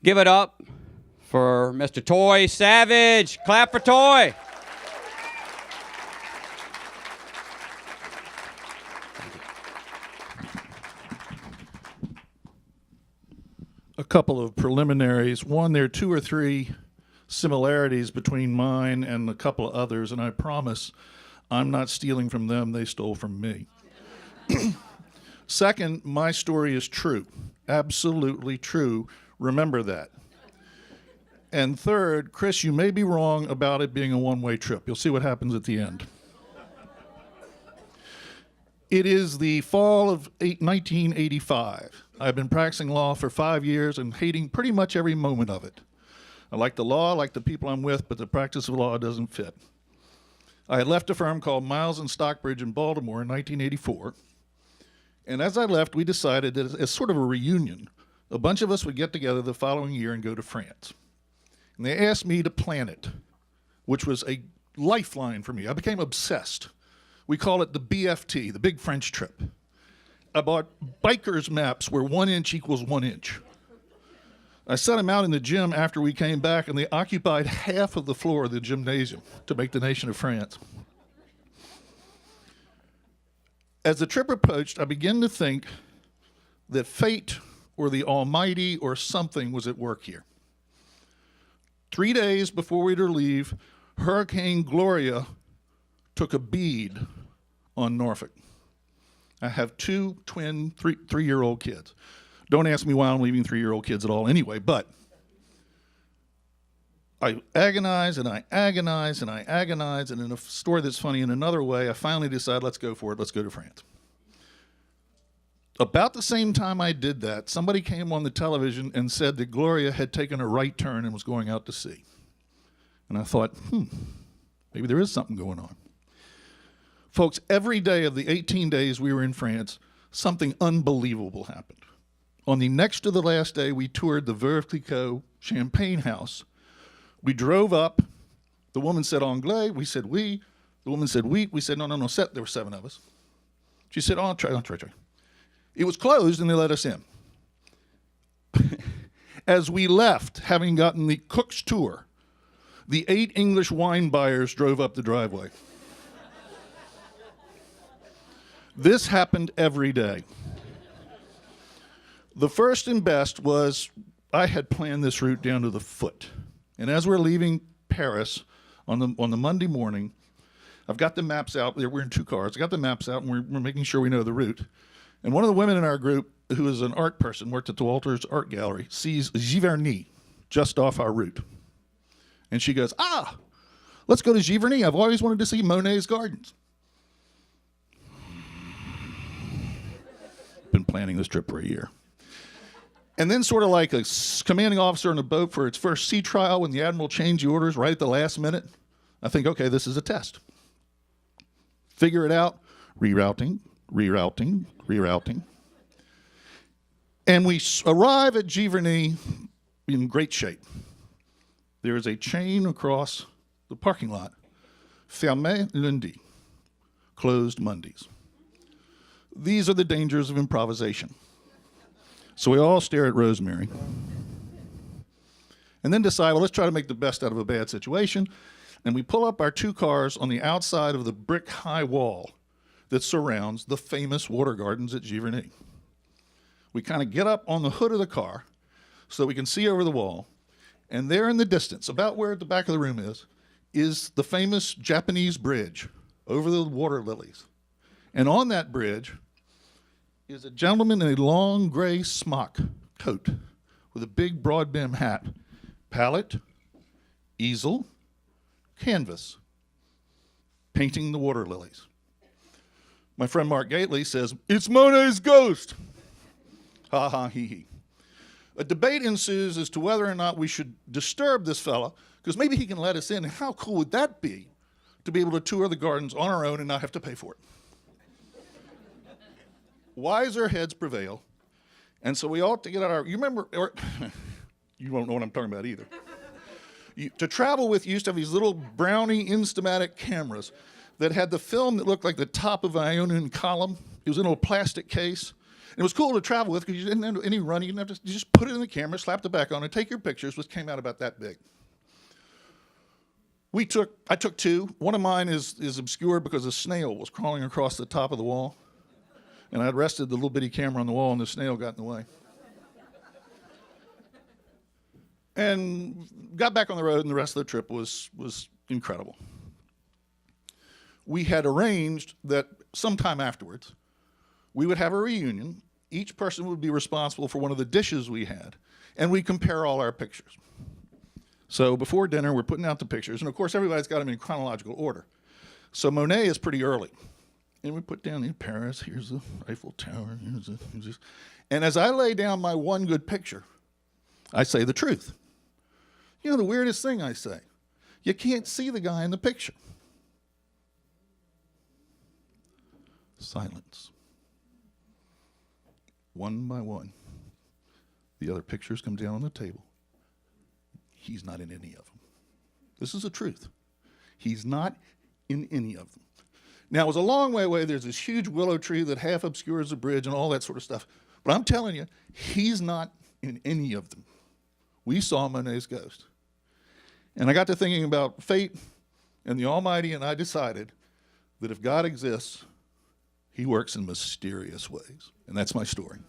Give it up for Mr. Toy Savage. Clap for Toy. A couple of preliminaries. One, there are 2 or 3 similarities between mine and a couple of others, and I promise I'm not stealing from them, they stole from me. Second, my story is true, absolutely true. Remember that. And third, Chris, you may be wrong about it being a one-way trip. You'll see what happens at the end. It is the fall of 1985. I've been practicing law for 5 years and hating pretty much every moment of it. I like the law, I like the people I'm with, but the practice of law doesn't fit. I had left a firm called Miles and Stockbridge in Baltimore in 1984. And as I left, we decided that as sort of a reunion, a bunch of us would get together the following year and go to France. And they asked me to plan it, which was a lifeline for me. I became obsessed. We call it the BFT, the Big French Trip. I bought biker's maps where 1 inch equals 1 inch. I set them out in the gym after we came back, and they occupied half of the floor of the gymnasium to make the nation of France. As the trip approached, I began to think that fate or the Almighty or something was at work here. 3 days before we were to leave, Hurricane Gloria took a bead on Norfolk. I have 2 twin 3-year-old kids. Don't ask me why I'm leaving 3-year-old kids at all anyway, but I agonize and I agonize and I agonize, and in a story that's funny in another way, I finally decide, let's go for it, let's go to France. About the same time I did that, somebody came on the television and said that Gloria had taken a right turn and was going out to sea. And I thought, maybe there is something going on. Folks, every day of the 18 days we were in France, something unbelievable happened. On the next to the last day, we toured the Veuve Clicquot Champagne House. We drove up. The woman said anglais. We said oui. The woman said oui. We said no. There were 7 of us. She said, I'll try. It was closed, and they let us in. As we left, having gotten the cook's tour, the 8 English wine buyers drove up the driveway. This happened every day. The first and best was I had planned this route down to the foot. And as we're leaving Paris on the Monday morning, I've got the maps out. We're in 2 cars. I got the maps out, and we're making sure we know the route. And one of the women in our group, who is an art person, worked at the Walters Art Gallery, sees Giverny just off our route. And she goes, let's go to Giverny. I've always wanted to see Monet's gardens. Been planning this trip for a year. And then sort of like a commanding officer on a boat for its first sea trial, when the admiral changed the orders right at the last minute, I think, okay, this is a test. Figure it out, rerouting. And we arrive at Giverny in great shape. There is a chain across the parking lot, fermé lundi, closed Mondays. These are the dangers of improvisation. So we all stare at Rosemary and then decide, well, let's try to make the best out of a bad situation. And we pull up our 2 cars on the outside of the brick high wall that surrounds the famous water gardens at Giverny. We kind of get up on the hood of the car so we can see over the wall. And there in the distance, about where the back of the room is the famous Japanese bridge over the water lilies. And on that bridge is a gentleman in a long gray smock coat with a big broad brim hat, palette, easel, canvas, painting the water lilies. My friend Mark Gately says, "It's Monet's ghost." Ha ha hee hee. A debate ensues as to whether or not we should disturb this fella, because maybe he can let us in. How cool would that be to be able to tour the gardens on our own and not have to pay for it? Wiser heads prevail, and so we ought to get out our, you remember, or you won't know what I'm talking about either. To travel with, you used to have these little brownie Instamatic cameras that had the film that looked like the top of an Ionian column. It was in a little plastic case, And it was cool to travel with because you didn't have any running. You didn't have to, you just put it in the camera, slap the back on, and take your pictures, which came out about that big. I took two. One of mine is obscured because a snail was crawling across the top of the wall. And I'd rested the little bitty camera on the wall, and the snail got in the way. And got back on the road, and the rest of the trip was incredible. We had arranged that sometime afterwards, we would have a reunion. Each person would be responsible for one of the dishes we had, and we'd compare all our pictures. So before dinner, we're putting out the pictures, and of course, everybody's got them in chronological order. So Monet is pretty early. And we put down in Paris, here's the Eiffel Tower, here's this. And as I lay down my one good picture, I say the truth. You know the weirdest thing I say? You can't see the guy in the picture. Silence. One by one, the other pictures come down on the table. He's not in any of them. This is the truth. He's not in any of them. Now, it was a long way away. There's this huge willow tree that half obscures the bridge and all that sort of stuff. But I'm telling you, he's not in any of them. We saw Monet's ghost. And I got to thinking about fate and the Almighty, and I decided that if God exists, he works in mysterious ways. And that's my story.